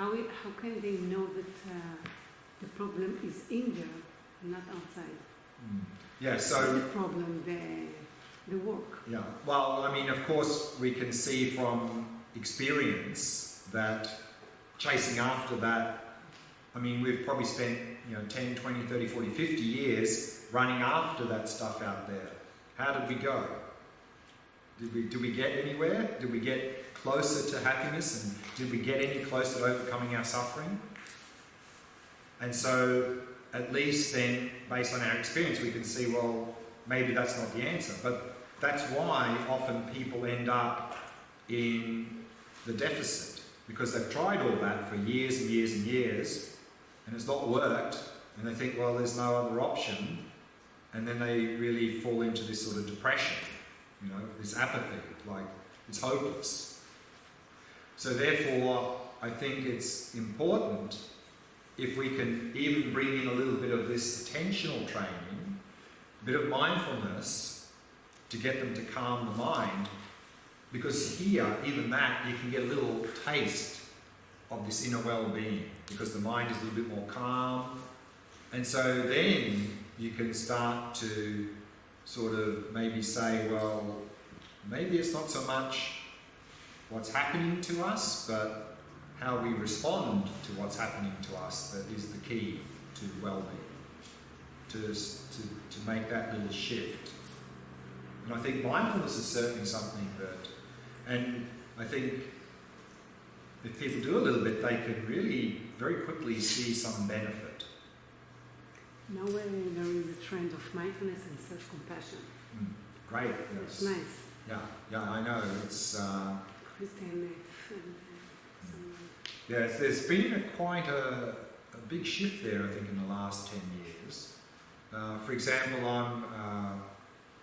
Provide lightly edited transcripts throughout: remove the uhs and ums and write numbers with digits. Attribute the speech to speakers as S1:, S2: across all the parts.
S1: how can they know that the problem is in there, not outside?
S2: Yeah, so...
S1: the problem, the work.
S2: Yeah, well, I mean, of course, we can see from experience that chasing after that, I mean, we've probably spent, 10, 20, 30, 40, 50 years running after that stuff out there. How did we go? Did we get anywhere? Did we get closer to happiness? And did we get any closer to overcoming our suffering? And so, at least then, based on our experience, we can see, well, maybe that's not the answer. But that's why often people end up in the deficit, because they've tried all that for years and years and years, and it's not worked, and they think, well, there's no other option, and then they really fall into this sort of depression, this apathy, like it's hopeless. So therefore, I think it's important if we can even bring in a little bit of this attentional training, a bit of mindfulness, to get them to calm the mind, because here, even that, you can get a little taste of this inner well-being, because the mind is a little bit more calm, and so then you can start to sort of maybe say, well, maybe it's not so much what's happening to us, but how we respond to what's happening to us that is the key to well-being, to make that little shift. And I think mindfulness is certainly something that, and I think if people do a little bit, they can really very quickly see some benefit.
S1: Now there is a trend of mindfulness and self-compassion.
S2: Great.
S1: It's
S2: Yes.
S1: nice.
S2: Yeah, I know. It's
S1: Christian and
S2: yes, there's been quite a big shift there, I think, in the last 10 years. For example,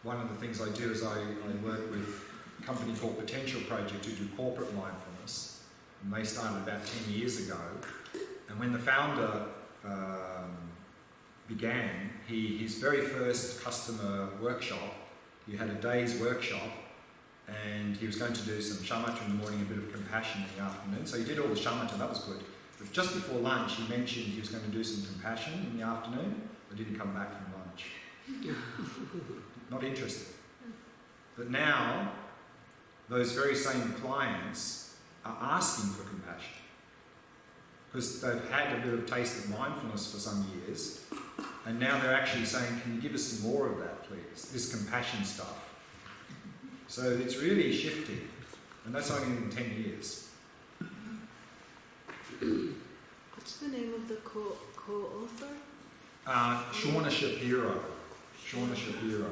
S2: one of the things I do is I work with a company called Potential Project who do corporate mindfulness, and they started about 10 years ago. And when the founder began, his very first customer workshop, he had a day's workshop, and he was going to do some shamatha in the morning, a bit of compassion in the afternoon. So he did all the shamatha, that was good. But just before lunch, he mentioned he was going to do some compassion in the afternoon, but didn't come back from lunch. Not interested. But now, those very same clients are asking for compassion, because they've had a bit of taste of mindfulness for some years, and now they're actually saying, can you give us some more of that, please? This compassion stuff. So it's really shifting, and that's only in 10 years.
S3: What's the name of the co-author?
S2: Shauna Shapiro. Shauna Shapiro.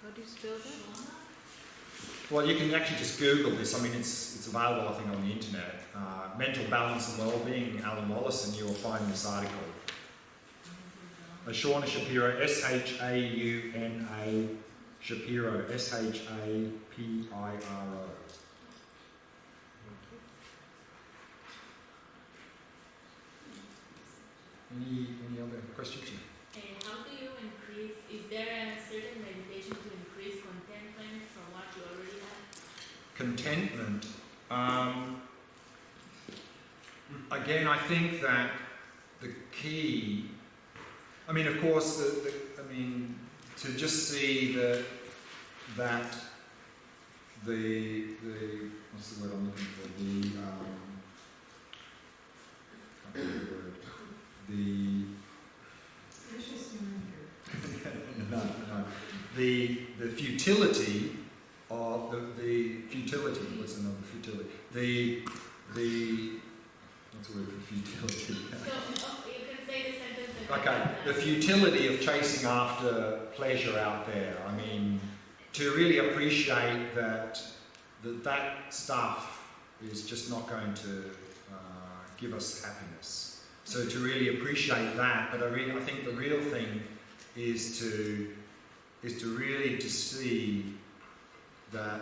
S3: How do you spell that?
S2: Well, you can actually just Google this. I mean, it's available, I think, on the internet. Mental Balance and Wellbeing, Alan Wallace, and you will find this article. Shauna Shapiro, Shauna Shapiro, Shapiro. Any other questions?
S4: How do you increase, is there a certain meditation to increase contentment from what you already have?
S2: Contentment. Again, I think that the key, I mean, of course, to just see that the what's the word I'm looking for? The futility of the futility. What's another futility? What's the word for futility?
S4: So you can say the sentence.
S2: Okay, the futility of chasing after pleasure out there. I mean, to really appreciate that stuff is just not going to give us happiness. So to really appreciate that, but I think the real thing is to really see that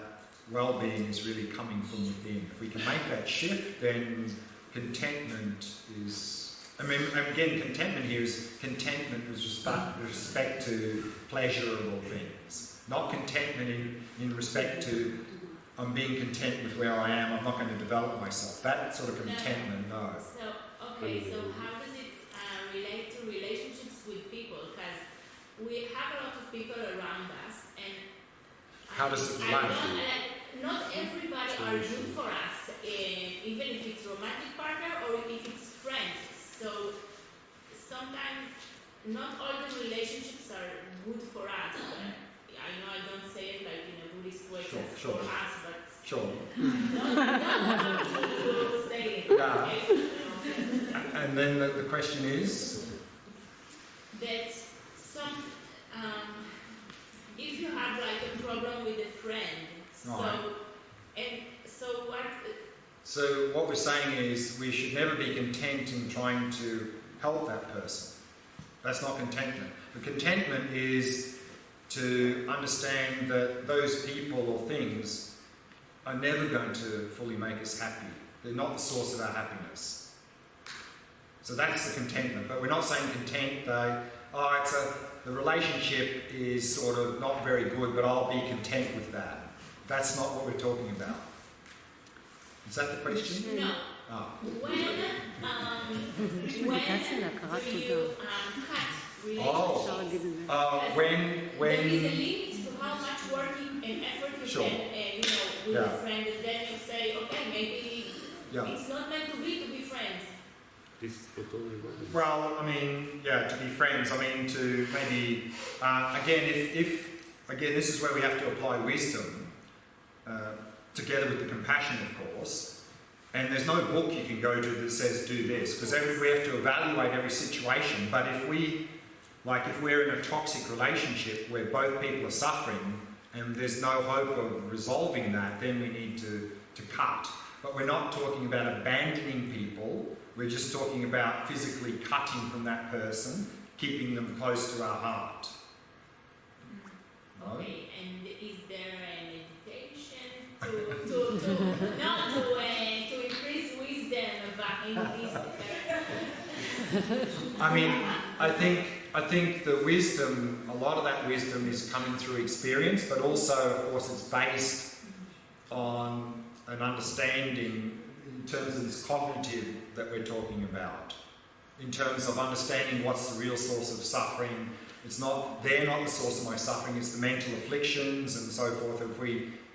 S2: well-being is really coming from within. If we can make that shift, then contentment is. I mean, again, contentment here is contentment with respect to pleasurable things, not contentment in respect to I'm being content with where I am. I'm not going to develop myself. That sort of contentment, no.
S4: Okay, so how does it relate to relationships with people? Because we have a lot of people around us, and
S2: How does it
S4: I
S2: relate?
S4: don't, not everybody are good for us, even if it's romantic partner or if it's friends. So sometimes not all the relationships are good for us. I know I don't say it like in a Buddhist way,
S2: Sure,
S4: just
S2: sure.
S4: for us, but
S2: Sure.
S4: not to say it.
S2: Yeah.
S4: Okay?
S2: And then the question is?
S4: That some, if you have like a problem with a friend, so,
S2: Right.
S4: and so what,
S2: So what we're saying is we should never be content in trying to help that person. That's not contentment. The contentment is to understand that those people or things are never going to fully make us happy. They're not the source of our happiness. So that's the contentment. But we're not saying content though, the relationship is sort of not very good, but I'll be content with that. That's not what we're talking about. Is that the question?
S4: no.
S2: Ah.
S4: When do you cut
S2: Oh.
S4: relationships?
S2: When
S4: There is a limit to how much work and effort you
S2: Sure.
S4: can, with
S2: Yeah.
S4: a friend, and then you say, okay, maybe
S2: Yeah.
S4: it's not meant to be friends.
S5: This is for totally wrong.
S2: Well, I mean, yeah, to be friends. I mean, to maybe again, if again, this is where we have to apply wisdom together with the compassion, of course. And there's no book you can go to that says do this, because we have to evaluate every situation. But if we're in a toxic relationship where both people are suffering and there's no hope of resolving that, then we need to cut. But we're not talking about abandoning people. We're just talking about physically cutting from that person, keeping them close to our heart. No?
S4: Okay, and is there a meditation to increase wisdom about in this?
S2: I mean, I think the wisdom, a lot of that wisdom is coming through experience, but also, of course, it's based on an understanding in terms of this cognitive that we're talking about, in terms of understanding what's the real source of suffering. They're not the source of my suffering, it's the mental afflictions and so forth.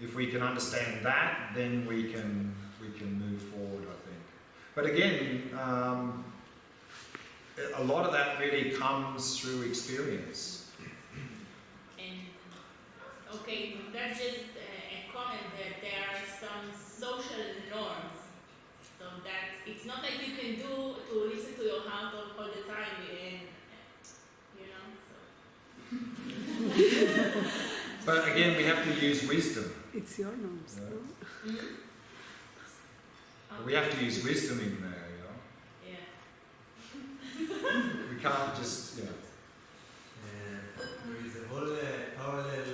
S2: If we can understand that, then we can move forward, I think. But again, a lot of that really comes through experience.
S4: And okay, that's just a comment that there are some social norms. So that it's not like you can do to listen to your heart all the time, and so.
S2: But again, we have to use wisdom.
S1: It's your norms.
S2: Yeah.
S1: No?
S4: Mm-hmm.
S2: We have to use wisdom in there,
S4: Yeah.
S2: We can't just,
S6: there is a whole parallel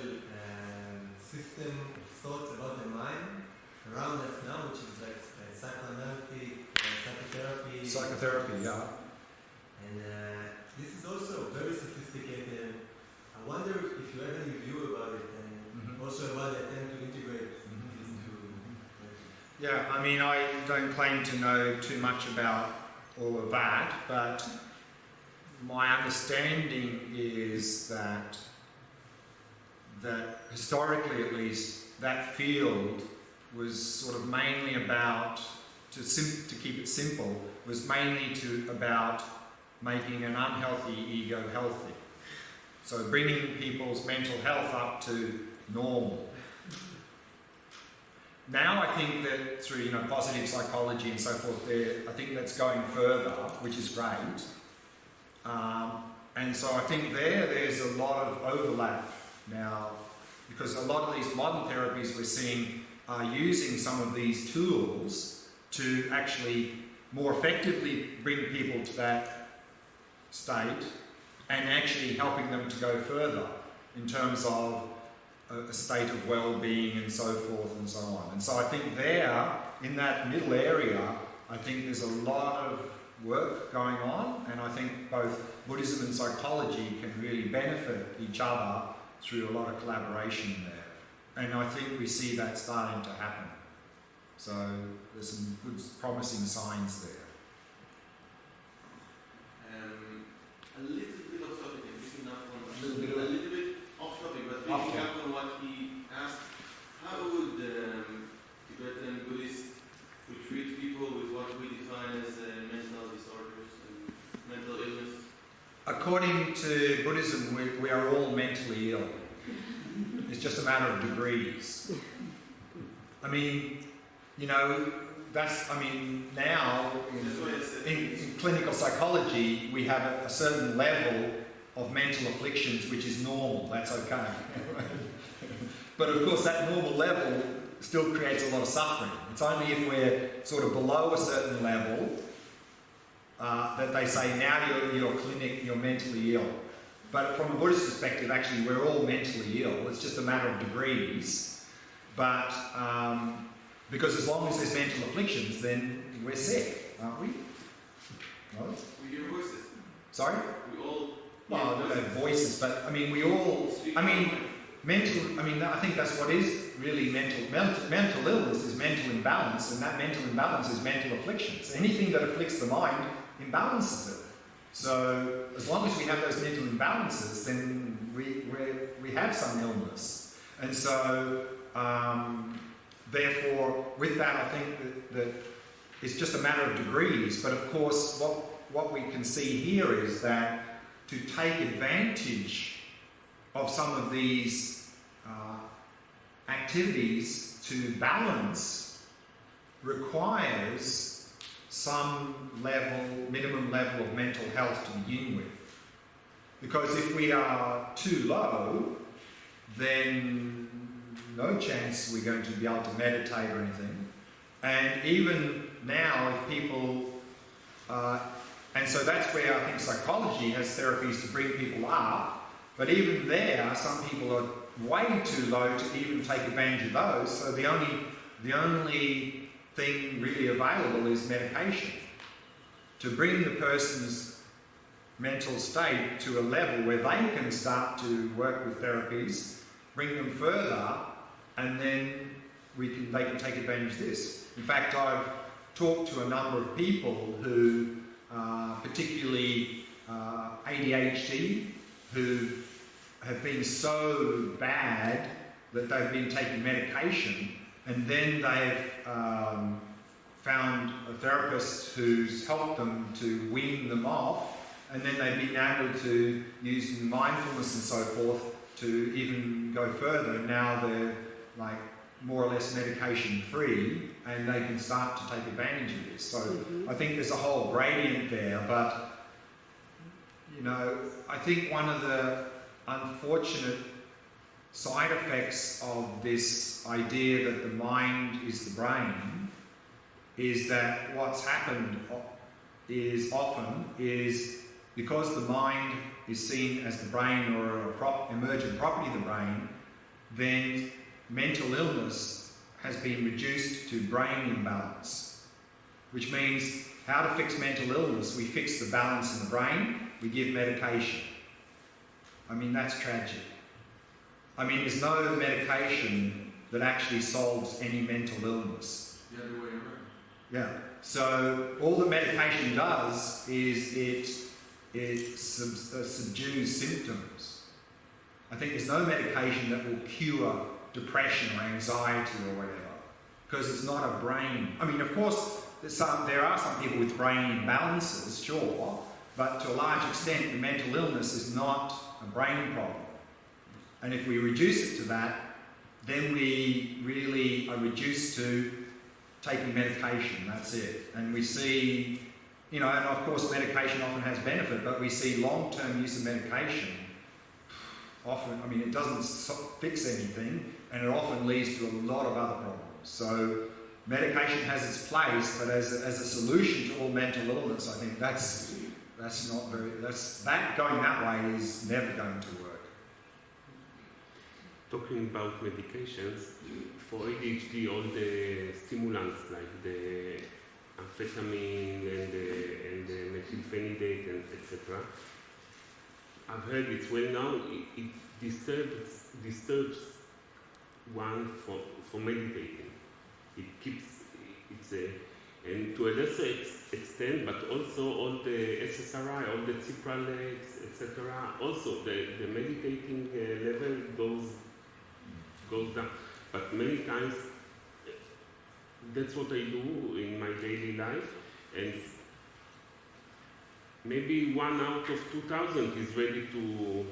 S6: system of thoughts about the mind around us now, which is like psychoanalytic, psychotherapy.
S2: Psychotherapy, yeah.
S6: And this is also very sophisticated. I wonder if you have any view about it, and also about the attempt to integrate these two.
S2: Yeah, I mean, I don't claim to know too much about all of that, but my understanding is that historically at least, that field was sort of mainly about, to keep it simple, was mainly about making an unhealthy ego healthy. So bringing people's mental health up to normal. Now I think that through positive psychology and so forth, I think that's going further, which is great. And so I think there's a lot of overlap now, because a lot of these modern therapies we're seeing are using some of these tools to actually more effectively bring people to that state and actually helping them to go further in terms of a state of well-being and so forth and so on. And so I think in that middle area, I think there's a lot of work going on, and I think both Buddhism and psychology can really benefit each other through a lot of collaboration there. And I think we see that starting to happen. So there's some good promising signs there. According to Buddhism, we are all mentally ill. It's just a matter of degrees. I mean, you know, now in clinical psychology, we have a certain level of mental afflictions which is normal. That's okay. But of course, that normal level still creates a lot of suffering. It's only if we're sort of below a certain level that they say, now you're mentally ill. But from a Buddhist perspective, actually, we're all mentally ill. It's just a matter of degrees. But because as long as there's mental afflictions, then we're sick, aren't we? No?
S7: We hear voices.
S2: Sorry?
S7: We all.
S2: Well, we have voices, but I mean, we all. I mean, I think that's what is really mental illness is mental imbalance, and that mental imbalance is mental afflictions. Anything that afflicts the mind imbalances it. So as long as we have those mental imbalances, then we have some illness. And so therefore, with that, I think that it's just a matter of degrees. But of course, what we can see here is that to take advantage of some of these activities to balance requires some minimum level of mental health to begin with. Because if we are too low, then no chance we're going to be able to meditate or anything. And even now, if people... and so that's where I think psychology has therapies to bring people up. But even there, some people are way too low to even take advantage of those. So the only thing really available is medication to bring the person's mental state to a level where they can start to work with therapies, bring them further, and then they can take advantage of this. In fact, I've talked to a number of people who, particularly ADHD, who have been so bad that they've been taking medication, and then they've found a therapist who's helped them to wean them off, and then they've been able to use mindfulness and so forth to even go further. Now they're like more or less medication free, and they can start to take advantage of this. So I think there's a whole gradient there, but you know, I think one of the unfortunate side effects of this idea that the mind is the brain is that what's happened is often because the mind is seen as the brain or an emergent property of the brain, then mental illness has been reduced to brain imbalance, which means how to fix mental illness, we fix the balance in the brain, we give medication. I mean, that's tragic. I mean, there's no medication that actually solves any mental illness.
S7: The other way around.
S2: Yeah. So all the medication does is it subdues symptoms. I think there's no medication that will cure depression or anxiety or whatever, because it's not a brain. I mean, of course, there are some people with brain imbalances, sure, but to a large extent, the mental illness is not a brain problem. And if we reduce it to that, then we really are reduced to taking medication, that's it. And we see, you know, and of course medication often has benefit, but we see long-term use of medication often, I mean, it doesn't fix anything, and it often leads to a lot of other problems. So medication has its place, but as a solution to all mental illness, I think that going that way is never going to work.
S5: Talking about medications, for ADHD, all the stimulants like the amphetamine and the methylphenidate and etc. I've heard it's well known. It disturbs one for meditating. It keeps and to a lesser extent, but also all the SSRI, all the cipralex, etc. Also, the meditating level goes down. But many times, that's what I do in my daily life, and maybe 1 out of 2,000 is ready to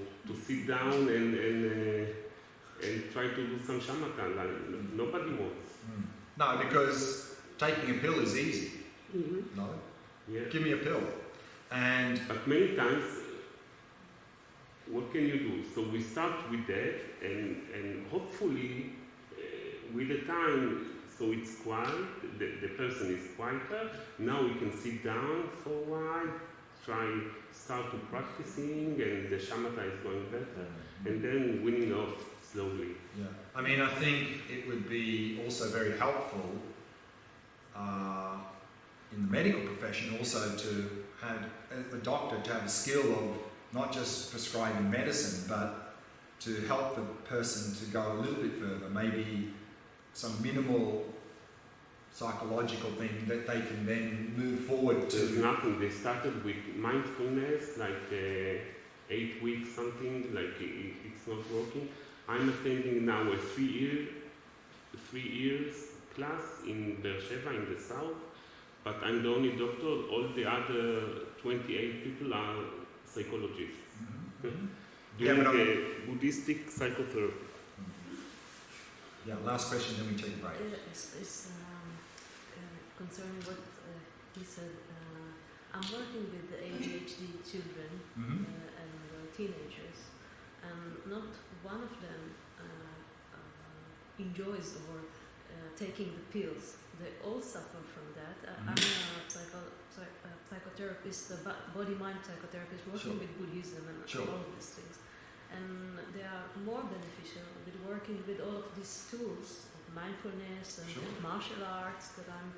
S5: sit down and try to do some shamatha. Like, nobody wants.
S2: No, because taking a pill is easy. No,
S5: Yeah.
S2: give me a pill. And
S5: But many times, what can you do? So we start with that, and hopefully, with the time, so it's quiet, the person is quieter. Now we can sit down for a while, start to practicing, and the shamatha is going better, and then winning off slowly.
S2: yeah, I mean, I think it would be also very helpful in the medical profession also to have a doctor to have a skill of not just prescribing medicine, but to help the person to go a little bit further, maybe some minimal psychological thing that they can then move forward
S5: There's
S2: to.
S5: nothing. They started with mindfulness, like 8 weeks, something, like it's not working. I'm attending now a 3 years class in Beersheba in the south, but I'm the only doctor. All the other 28 people are psychologists.
S2: Yeah,
S5: Doing
S2: but
S5: Buddhistic psychotherapy.
S2: Yeah, last question, then we take a break.
S3: Concerning what he said, I'm working with the ADHD children and teenagers, and not one of them enjoys or taking the pills. They all suffer from that. I'm a psychotherapist, a body-mind psychotherapist, working with Buddhism and all of these things. And they are more beneficial with working with all of these tools of mindfulness and martial arts that I'm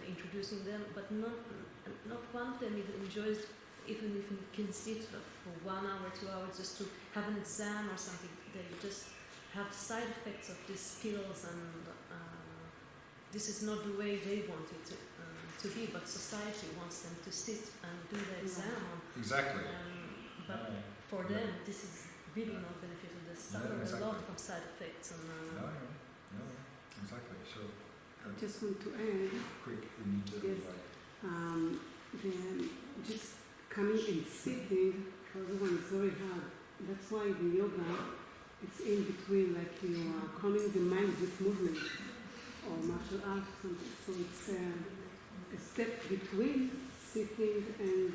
S3: introducing them, but not one of them even enjoys, even if you can sit for 1 hour, 2 hours just to have an exam or something. They just have side effects of these pills, and this is not the way they want it to be, but society wants them to sit and do the exam.
S2: Exactly.
S3: But for them, this is really not beneficial. They suffer a lot from side effects. And,
S2: exactly, sure.
S1: I just want to add,
S2: Quick, we need to.
S1: just coming and sitting for everyone is very hard. That's why the yoga, it's in between, like you are calming the mind with movement or martial arts or something. So it's a step between sitting and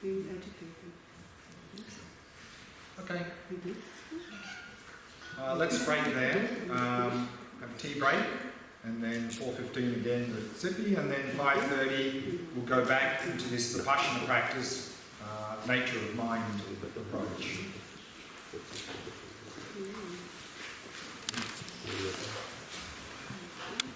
S1: being agitated.
S2: Okay. Let's break there. Have a tea break, and then 4:15 again with Sippy, and then 5:30 we'll go back into this Vipashyana practice, nature of mind approach.